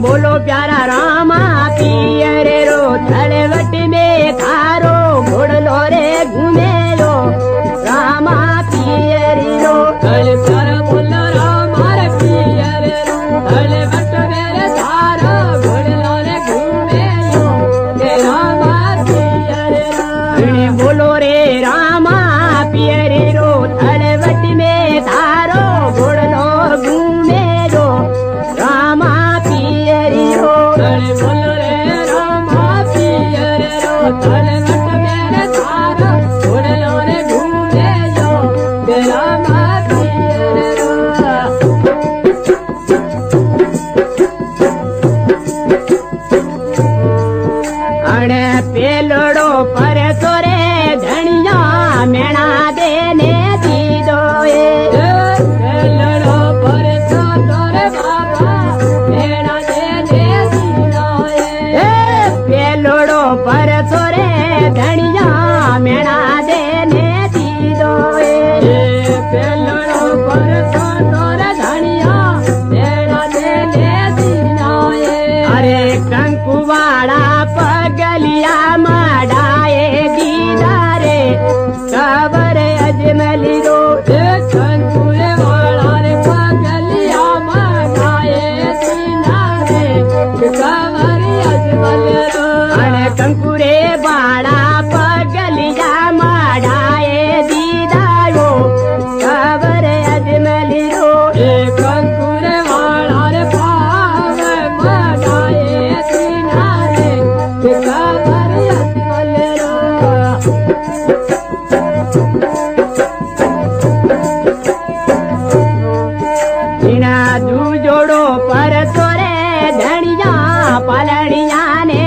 बोलो प्यारा रामा पियर रो थलवट में थारो घोड़लो रे घूमे लो रामा पियर रो थल प्यारा बोलो रामा रे पियर रो थलवट में थारो घोड़लो रे घूमे लो रामा पियर रो बोलो रे रामा पियर रो थलवट में थारो घोड़लो घूमे लो रामा बोलो रे रामा पियर रो थलवट मेरे थारो घोड़लो रे घूमे लो रामा पियर रो अणे पेलड़ो पर सोरे धनिया मेणा देने दीदो पेलड़ो पर सो तोरे बाबा मेणा पेलोड़ो पर सोरे धनिया मेणा देने दीदो पेलोड़ो पर सो तोरे धनिया मेणा देने दीदो अरे कंकुवाड़ा पगलिया मडाए दीदा रे कबर अजमली रो कंकुरे वाला रे पगलिया मडाए दीदा रे कबर अजमली रो कंकुरे बाड़ा पगलिया मडाए दीदारो कबर अजमली रो कंकुरे बाड़ा रे पाव मडाए दीदारे कबर अजमली रो बिना दू जोड़ो पर सोरे धनिया पलड़िया ने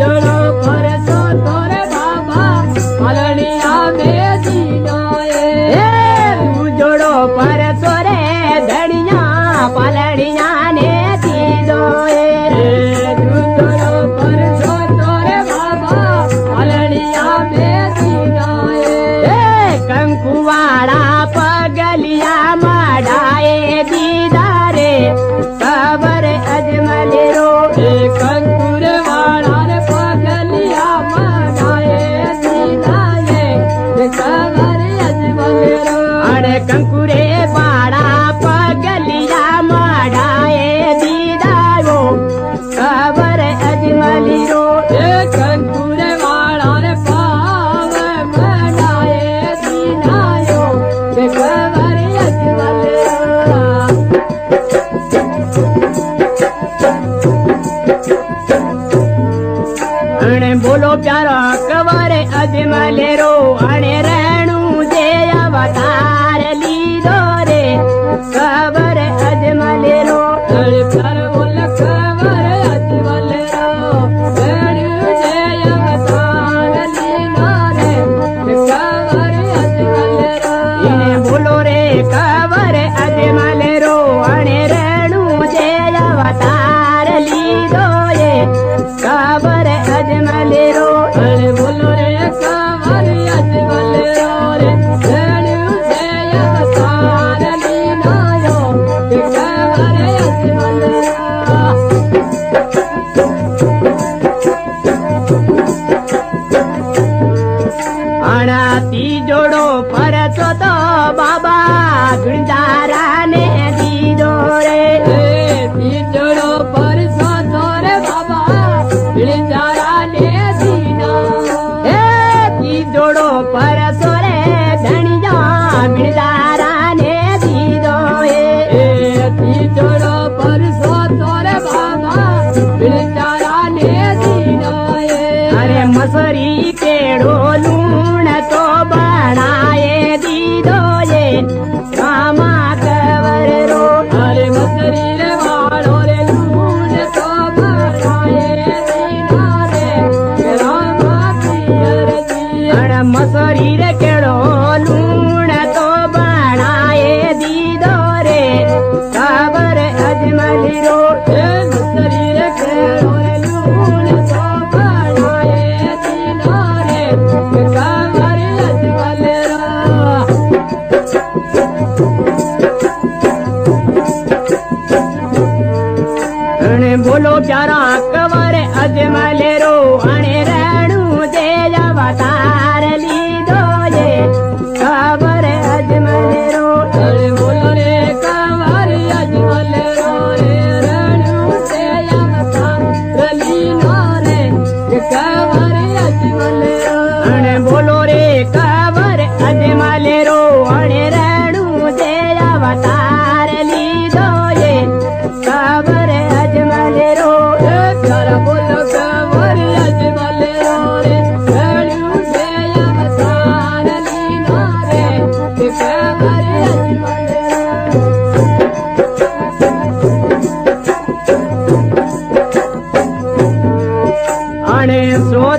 जोड़ो पर सो तोरे बाबा पलड़िया में दीदो जोड़ो पर सोरे धनिया पलड़िया ने दीदो जोड़ो पर सो तोरे बाबा पलड़िया में दीदो कंकुवाड़ा पगलिया मडाए दीदारे कबर अजमली रो कंकुरे वाला रे पगलिया मडाए दीदारे कबर अजमली रो अरे कंकुरे वाला पगलिया मडाए दीदारो कबर अजमली रो कंकुरे वाला रे पाव मडाए दीदारो कबर अजमली रो बोलो प्यारा कबर अजमले रो अणे रेणु जे अवतार लीधो रे कबर अजमले रो प्यार बोल कबर अजमले रो रेणु जे अवतार लीधो रे कबर अजमले रो बोलो रे कबर अजमले रो अणे रेणु जे अवतार लीधो रे कबर अजमले रो बोलो रे कबर अजमले रो रे रेणु जे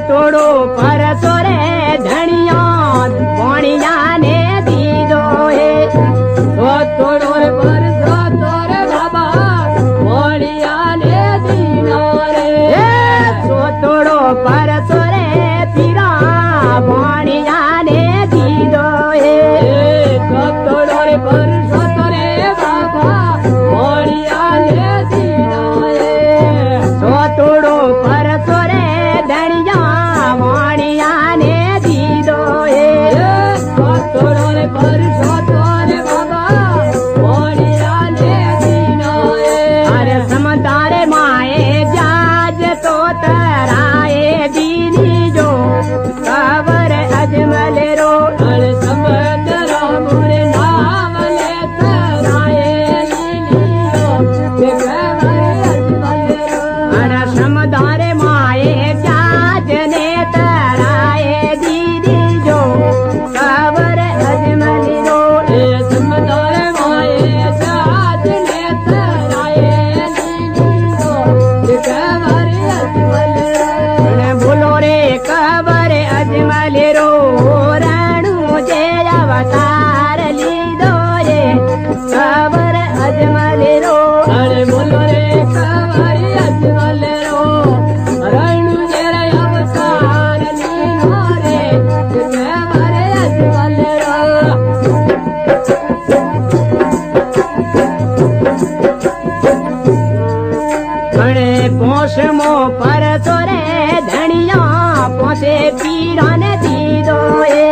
તોડો પરસો રે ધણિયા ભોણિયા ને દીધો હે તોડો રે પરસો તોરે બાબા ભોણિયા ને દીધો રે તોડો પરસો રે પીરા ભોણિયા ને દીધો હે તોડો રે પરસો તોરે બાબા ભોણિયા ને દીધો હે તોડો પરસો રે ધણિયા ભોણિયા ને દીધો હે તોડો રે પરસો તોરે બાબા ભોણિયા ને દીધો હે અરે સમતારે માએ જાજ તો તરાએ દીની જો કબર અજમલ રો અરે સમતરા મોરે નામ લે તરાએ દીની જો કબર અજમલ રો અરે સમતારે માએ જાજ ને તરાએ દીની જો કબર અજમલ રો એ સમતારે માએ જાજ ને તરાએ દીની જો કબર અજમલ રો બોલો રે કબર અજમલ રો રાણું જે અવતાર લીધો રે કબર અજમલ રો અરે બોલો રે કબર અજમલ રો રાણું જે અવતાર લીધો રે કબર અજમલ રો અરે પોષમો પરસો રે ધણિયા પોસે પીરાને દીધો એ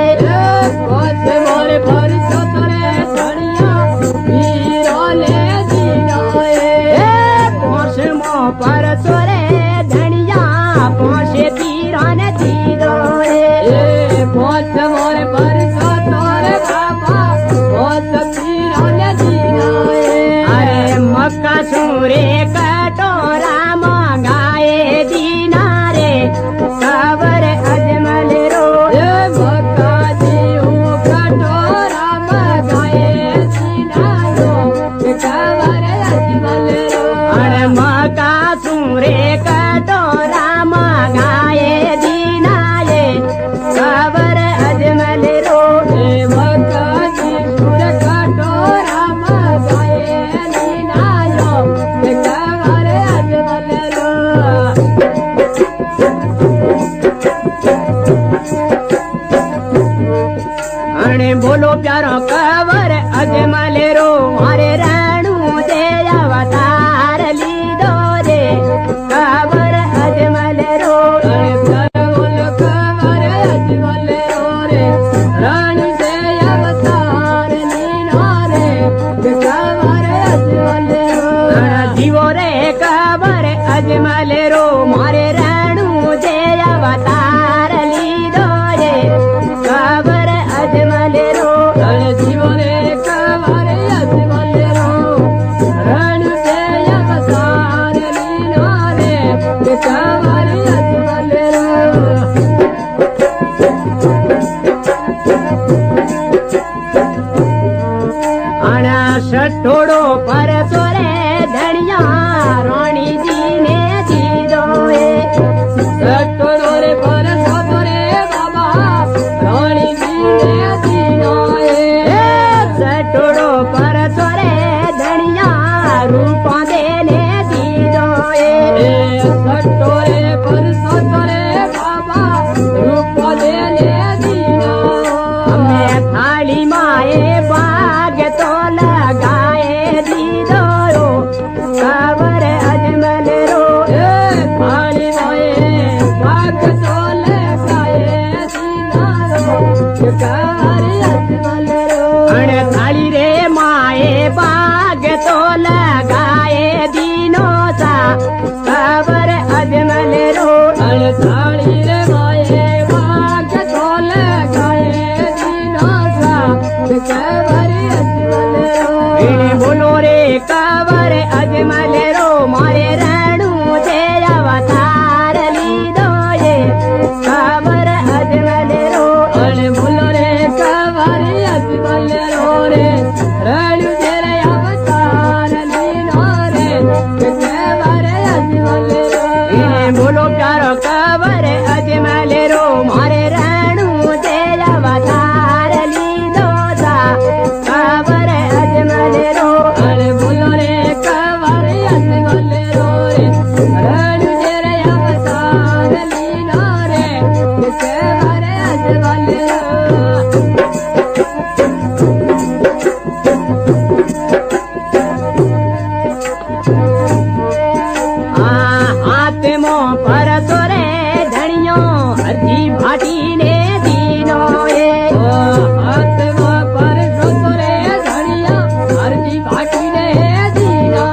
પોસે મોરે પરસો તરે ધણિયા પીરાને દીધો એ પોષમો પરસો રે ધણિયા પોસે પીરાને દીધો એ પોસ મોરે પરસો તરે બાબા પોસ પીરાને દીધો એ અરે મક્કા સુરે કટોરા મંગાએ દીના परसो रे धनियो हरदी भाटी ने दीनो ये हाथ में परसो रे धनिया हरदी भाटी ने दीना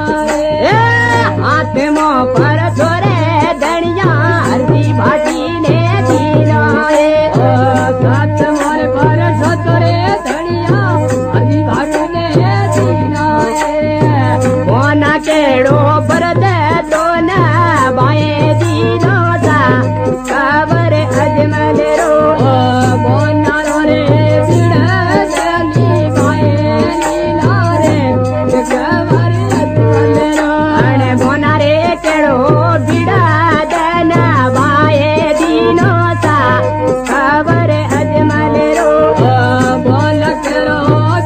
हाथ में परसो रे धनिया हरदी भाटी ने दीनो ये साथ मोर परसो रे धनिया हरदी भाटी ने दीना कोना केड़ो बरद दोन बाए दीनो सा कावर अजमल रो बोनारो रे बिड़ली बाए लीला रे कवर अजमल रो अने बोना रे केड़ो बिड़ा दन बाए दीनो सा कावर अजमल रो बोल करो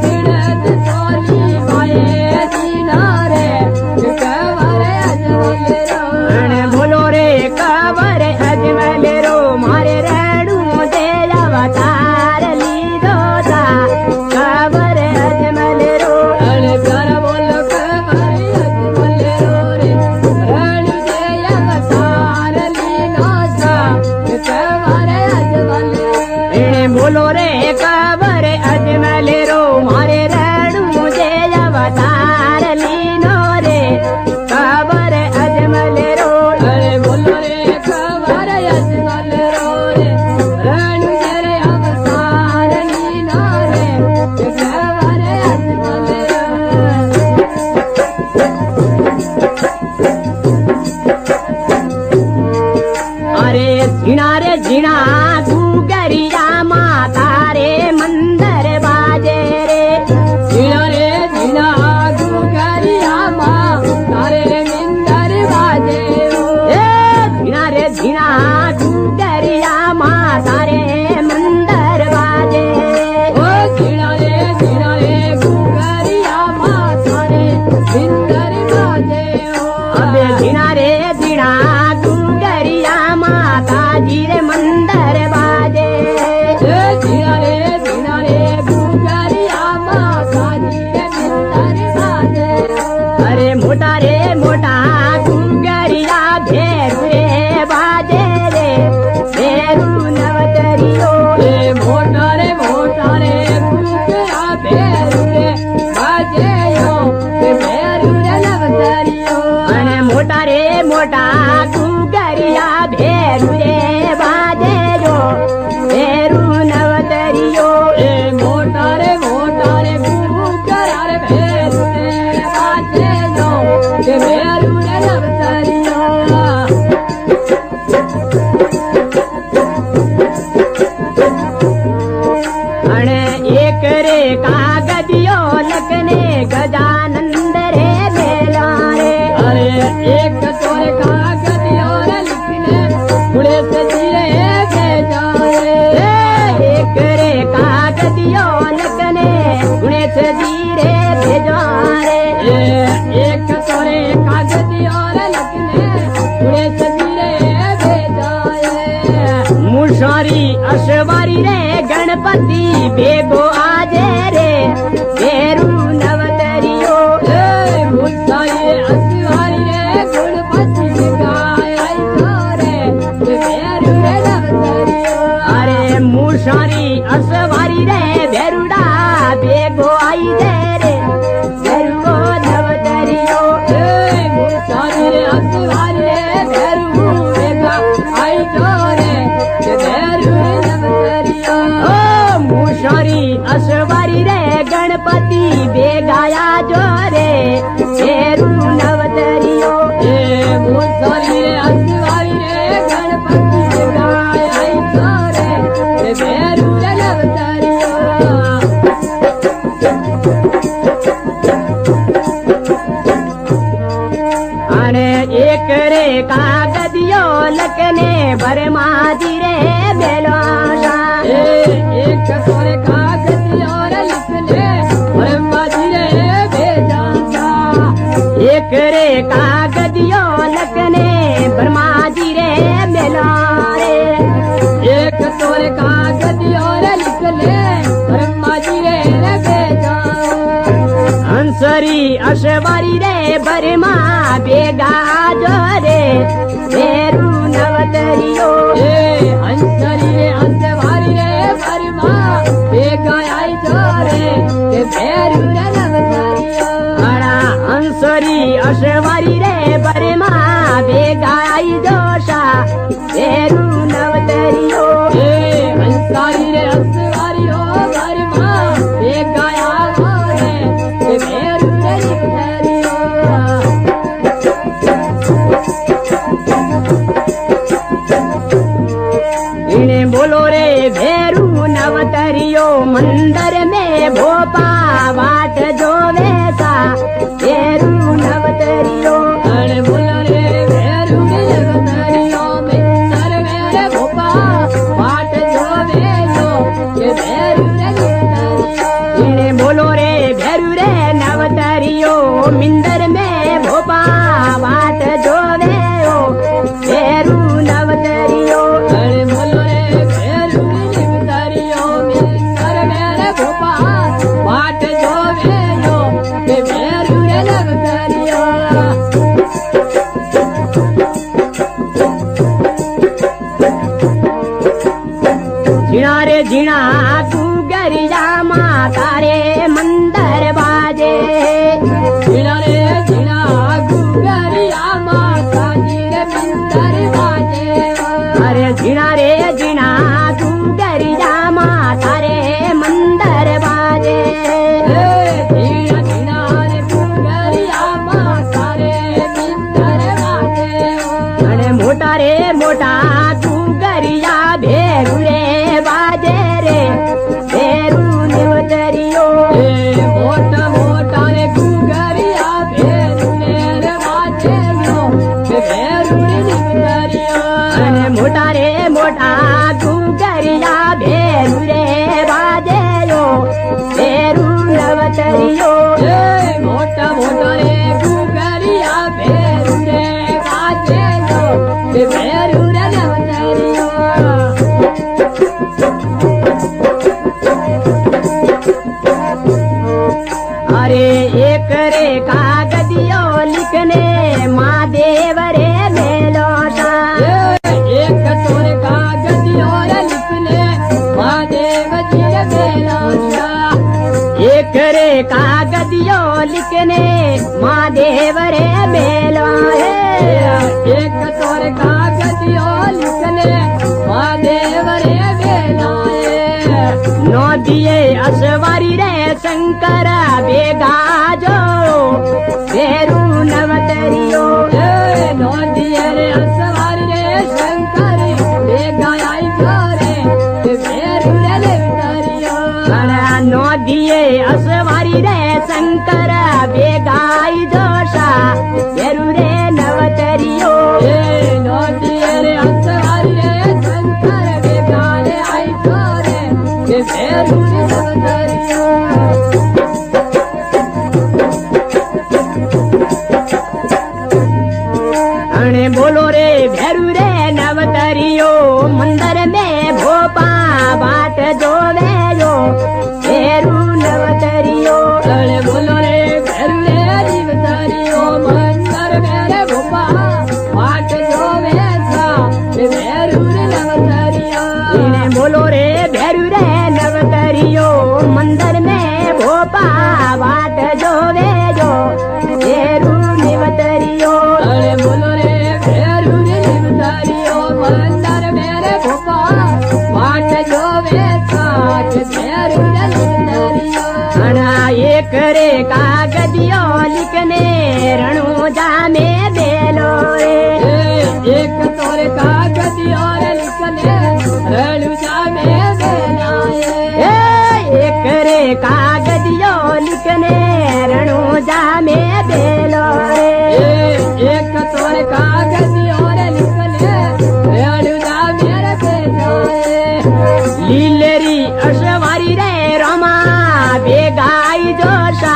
बिड़त सोली बाए लीला रे कवर अजमल रो अने बोलो रे कावर अजमल रो मारे रेणु दे अवतार लीधो सा कावर अजमल रो अरे कर बोल कवर अजमल रो रे रणु दे अवतार लीला सा कवर अजमल ए बोलो रे कावर अजमल रो मारे रेणु दे अवतार लीनो रे कावर अजमल रो अरे बोलो रे कवर अजमल रो रे रणु दे अवतार लीला रे कवर अजमल रो अरे झीणा रे झीणा गुगरिया माता रे मंदर बाजे रे झीणा रे झीणा गुगरिया माँ तारे मिंदर बाजे ए झीणा रे झीणा गुगरिया माता रे मंदर बाजे ओ झीणा रे गुगरिया माँ तारे मिंदर बाजे अबे झीणा रे झीणा गुगरिया माता जी रे मंदर बाजे झीणा रे गुगरिया माँ ताजी रे मिंदर बाजे अरे मोटा रे मोटा गुगरिया भेरू रे बाजे रे भेरू नवतरियो रे मोटा रे गुगरा भेरू रे बाजे यो भेरू रे नवतरियो अने मोटा रे मोटा गुगरिया भेरू रे बाजे जो भेरू नवतरियो रे मोटा रे गुगरा रे भेरू रे बाजे यो भेरू रे नवतरियो अने एक रे कागदियो लखने गजानंद रे बेला रे अरे एक तोरे कागज और लिखने बुढ़े से जीरे भेजा रे एक रे कागदियो लखने गुणेश जीरे भेजो रे एक तोरे कागज और लिखने बुढ़े से जीरे भेजा रे मुशारी अशवारी रे गणपति बेगो आजे रे भेरू नवतरियो मुसाई असवारी रे गुणपति गाय रे भेरू रे नवतरियो अरे मुशारी अशवारी रे भेरुड़ा बेगो आई दे रे भेरुओ नवतरियो मुसाई रे असवारी रे भेरू बेगा आई रे भेरू रे नवतरियो ओ मुशारी अशवारी रे गणपति बेगाया जो रे भेरू नवतरियो मुसाई रे असवारी रे गणपति गाय आई रे भेरू रे नवतरियो अने एक रे कागदियो लखने बरमादी रे बेलोसा एक तोरे कागज और लिखने ब्रह्मा जी रे भेजा एक रे कागदियो लखने ब्रह्मा जी रे बेलो रे एक तोरे कागज और लिखने ब्रह्मा जी रे भेजा हंसरी अशवारी रे बरमा बेगा जो रे भेरू नव भेरू नवतरियो मंदिर में भोपा बाट जोवे सा भेरू नवतरियो अरे बोलो रे भेरू नवतरियो मंदिर में भोपा बाट जोवे यो ये भेरू नवतरियो इने बोलो रे भेरू रे नवतरियो मंदिर में भोपा बाट जोवे यो भेरू नवतरियो अरे बोलो रे भेरू नवतरियो मंदिर में भोपा बाट जोवे यो ये भेरू नवतरियो झीणा रे झीणा तू गरिया माता रे मंदिर बाजे झीणा रे झीणा गुगरिया माता जी रे मंदिर बाजे अरे झीणा रे झीणा तू गरिया माता रे मंदिर बाजे झीणा झीणा रे गुगरिया माता रे मंदिर बाजे अरे मोटा रे मोटा तू गरिया भेरू रे बाजे रे भेरू निवतरियो मोटा मोटा रे गुगरिया भेरू रे बाजे यो भेरू निवतरियो अरे मोटा रे मोटा तू गरिया भेरू रे बाजे यो भेरू नवतरियो मोटा मोटा रे गुगरिया भेरू रे बाजे यो भेरू रे नवतरियो अरे एक रे कागदियो लिखने महादेव रे मेलोटा एक तोर कागज और लिखने महादेव जी रे बेलाशा एक रे कागदियो लिखने महादेव रे मेलो एक तोर कागज और लिखने महादेव रे बेलाए नो दिए असवारी रे शंकर बेगा जो भेरू नवतरियो नौदिये रे असवारी रे शंकर बेगाई करे भेरू रे नवतरियो नो दिए असवारी रे शंकर बेगाई जोशा भेरू रे नवतरियो नौदिये रे असवारी रे शंकर बेगाई आई करे भेरू रे नवतरियो अणे बोलो रे भेरू रे नवतरियो मंदिर में भोपा बाट जोवे यो भेरू नवतरियो अरे बोलो रे भेरू रे नवतरियो मंदिर मेरे भोपा बाट जोवे सा भेरू रे नवतरियो इने बोलो रे भेरू रे नवतरियो मंदिर में भोपा बाट जोवे यो भेरू नवतरियो अरे बोलो रे भेरू रे नवतरियो मंदिर मेरे भोपा बाट जोवे सा भेरू रे नवतरियो अना एक रे कागदियो लिखने रणुजा में बेलो रे एक तोर कागज और लिखने रणुजा में बेलाए एक रे कागदियो लिखने रणुजा में बेलो रे एक तोर कागज और लिखने रणुजा मेरे बेलाए लीलेरी अशवारी रे रमा बेगाई जोशा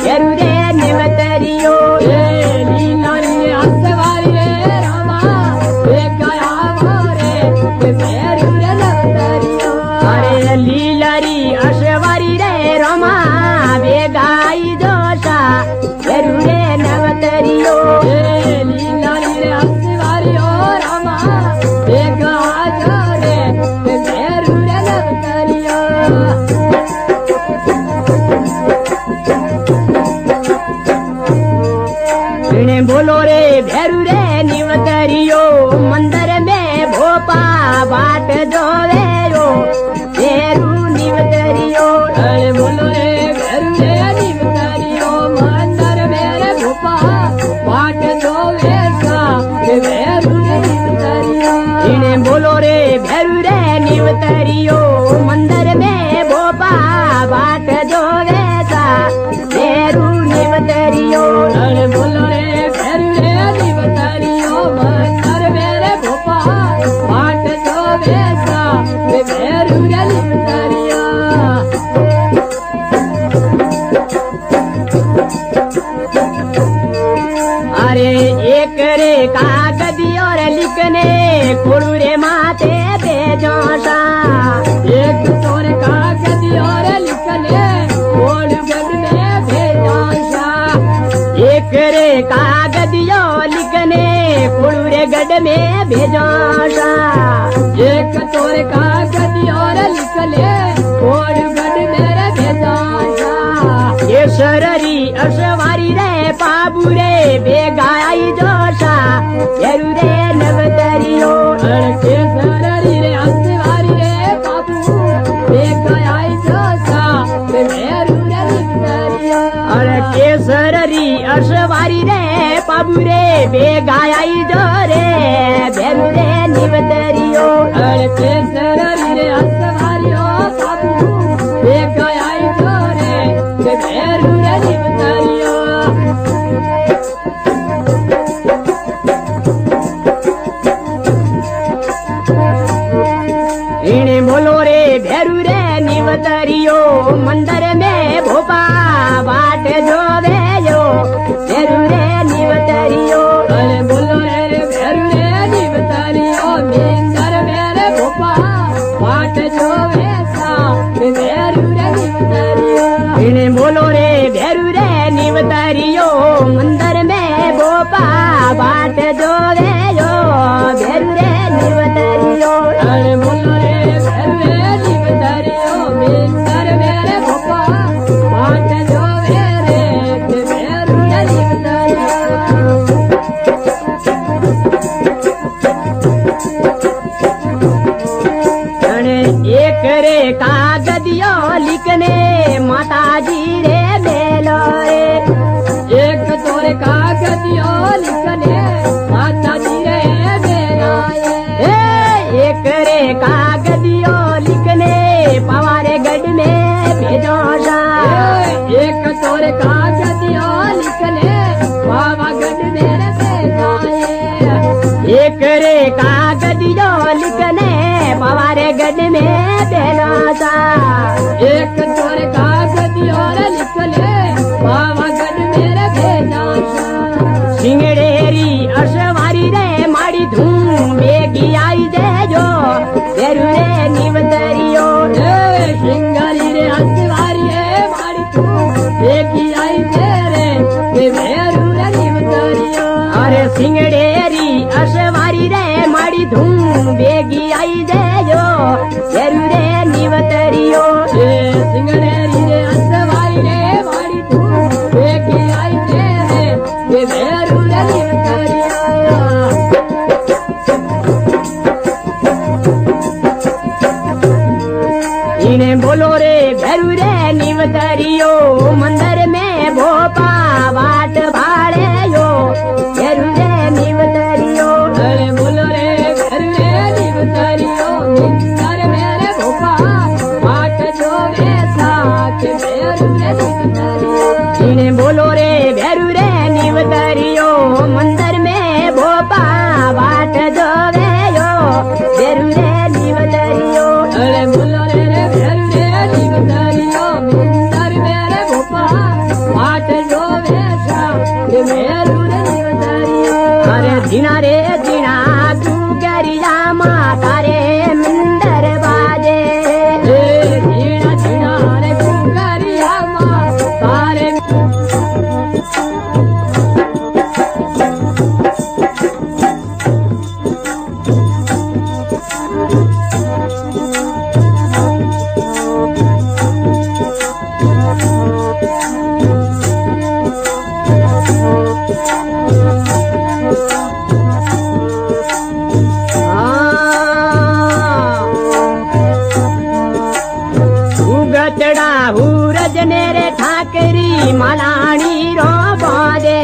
भेरू रे नवतरियो लीला रे असवारी रे रामा बेगाया मारे भेरू रे नवतरियो अरे लीलरी अशवारी रे रमा बेगाई जोशा भेरू रे नवतरियो लीला रे असवारी और रामा बेगाया रे भेरू रे नवतरियो इने बोलो रे भेरू रे निवतरियो मंदिर में भोपा बाट जोवे यो भेरू निवतरियो अरे बोलो रे भेरू रे नवतरियो मंदिर मेरे भोपा बाट जोवे सा भेरू रे नवतरियो इने बोलो रे भेरू रे निवतरियो मंदिर में भोपा बाट जोवे सा भेरू निवतरियो अरे बोलो रे भेरू रे निवतरियो मंदिर मेरे भोपा बाट जो बेसा भेरू रे निवतरियो अरे एक रे कागदी और लिखने कुड़ू रे माथे बेजोशा एक तोर कागज और लिखने ओढ़ गढ़ में भेजाशा एक रे कागदियो लिखने कुड़ू रे गढ़ में भेजोशा एक तोर कागज और लिखने ओढ़ गढ़ में भेजाशा केसरी अशवारी रे पाबू रे बेगाई जोशा येरू रे नवतरियो अड़के सररी रे हंसवारी रे बाबू बेगाई जोशा भेरू रे निवतरियो और केसरी अशवारी रे पाबू रे बेगाई जो रे भेरू रे निवतरियो अड़के सररी रे हंसवारी रो बाबू बेगाई जो रे भेरू रे निवतरियो इने बोलो रे भेरू रे निवतरियो मंदिर में भोपा बाट जोवे यो भेरू रे निवतरियो अरे बोलो रे भेरू रे निवतरियो मिंदर मेरे भोपा बाट जो वैसा भेरू रे निवतरियो इने बोलो रे भेरू रे निवतरियो मंदिर में भोपा बाट जोवे यो भेरू रे निवतरियो अरे बोलो रे भेरू रे निवतरियो मिंदर मेरे भोपा बाट जो वेरे भेरू रे निवतरियो अरे एक रे कागदियो लिखने माता जी रे बेलो रे एक तोर कागजियो लिखने माता जी रे बेलाए एक रे कागदियो लिखने पवारे गढ़ में भेजोशा एक तोर कागजियो लिखने बाबा गढ़ मेरे बेलाए एक रे कागदियो लिखने पवारे गढ़ में भेजोशा एक तोर कागजियो लिखने बाबा गढ़ मेरे बेलाशा सिंगड़ेरी अशवारी रे माड़ी धूम बेगी आई दे जो भेरू रे निवतरियो सिंगारी रे हंसवारी रे मारी तू देखी आई तेरे भेरू रे निवतरियो अरे सिंगड़ेरी अशवारी रे माड़ी धूम बेगी आई दे जो भेरू रे निवतरियो सिंगड़ेरी रे हंसवारी रे मारी तू देखी आई तेरे भेरू रे निवतरियो इने बोलो रे भेरू रे निवतरियो मंदिर में भोपा बाट भाड़े यो भेरू रे निवतरियो अरे बोलो रे भेरू रे निवतरियो मिंदर मेरे भोपा बाट जो वैसा भेरू रे निवतरियो इने बोलो रे भेरू रे निवतरियो मंदिर में भोपा बाट जोवे यो भेरू रे निवतरियो अरे बोलो रे भेरू रे निवतरियो मिंदर मेरे भोपा बाट जो वैसा भेरू रे निवतरियो अरे धीना रे धीना तू गरिया माता रे मंदिर बाजे झीणा झीणा रे कुंगरिया माँ तारे उगतड़ा हुरज ने रे ठाकरी मलानी रो बादे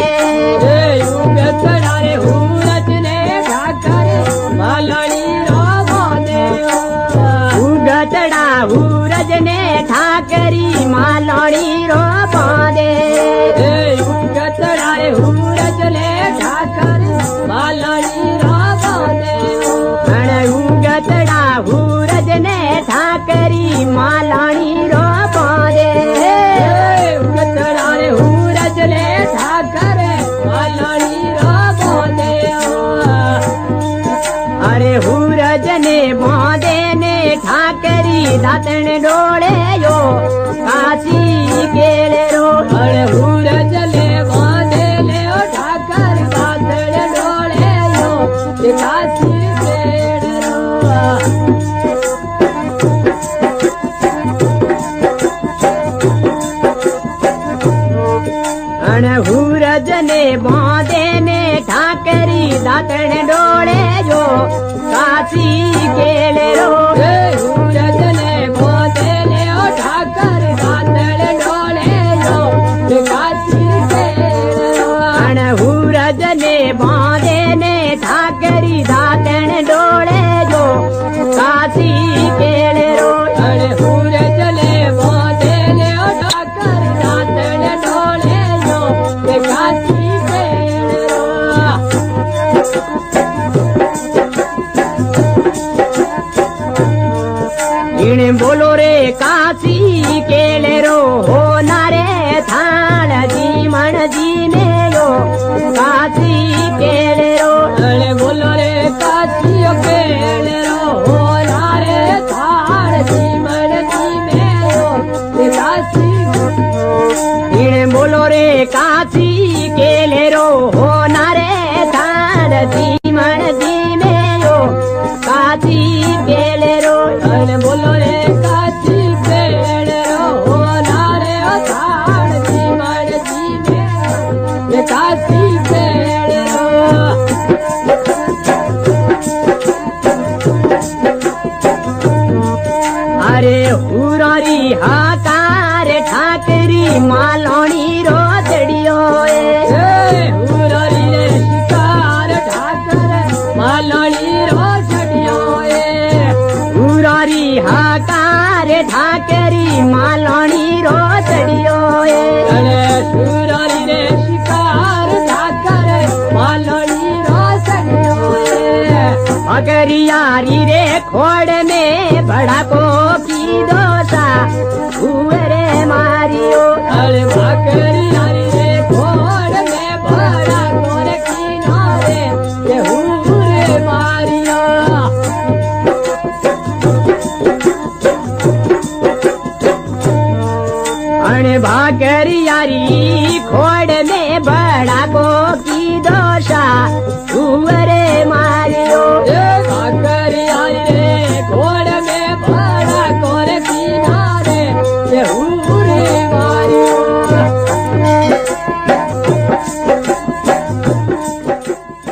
युगतड़ा रे हुरज ने ठाकर मलानी रो बादे मालणी रो बांधे गतड़ा रे सूरज ले ठाकर मालणी रो बांधे गतड़ा सूरज ने ठाकरी मालणी रो बांधे गतड़ा रे सूरज ले ठाकर मालणी रो बांधे अरे सूरज ने बांधे ने ठाकरी दातन डोले यो काशी केले रो अरे सूरज ले बांधे ले ठाकर दातन डोले यो काशी केले रो सूरज ने बांधे ने ठाकरी दातन डोले जो काशी केले रो सूरज ने बांधे ले ठाकर दातन डोले यो काशी केले रो सूरज ने बांधे ने ठाकरी दातन डोले जो काशी केले रो सूरज ले बांधे ले ठाकर दातन डोले यो काशी केले रो इने बोलो रे काशी केले रो हो नारे थान जी मन जी ने यो काशी केले रो अरे बोलो रे काशी केले रो हो नारे थान जीवन जी में यो काशी इने बोलो रे काशी केले रो हो नारे थान जी मन जी ने यो काशी केले रो अरे बोलो रे काशी केले रो हो नारे थान जीवन जी में यो काशी केले रो अरे हुरारी हाकार ठाकरी मालणी रो चढ़ियो उरारी रे शिकार ठाकर मालणी रो चढ़ियो हुरारी हाकार ठाकरी मालणी रो चढ़ियो अरे सुरारी रे शिकार ठाकर मालणी रो चढ़ियो अगरियारी रे खोड़ में बड़ा को की दोसा हुरे मारियो अरे भाकरी हरी रे घोड़ में भरा गोर किनारे ये हुरे मारिया अण भागरियारी खोड़ में बड़ा को की दोसा हुरे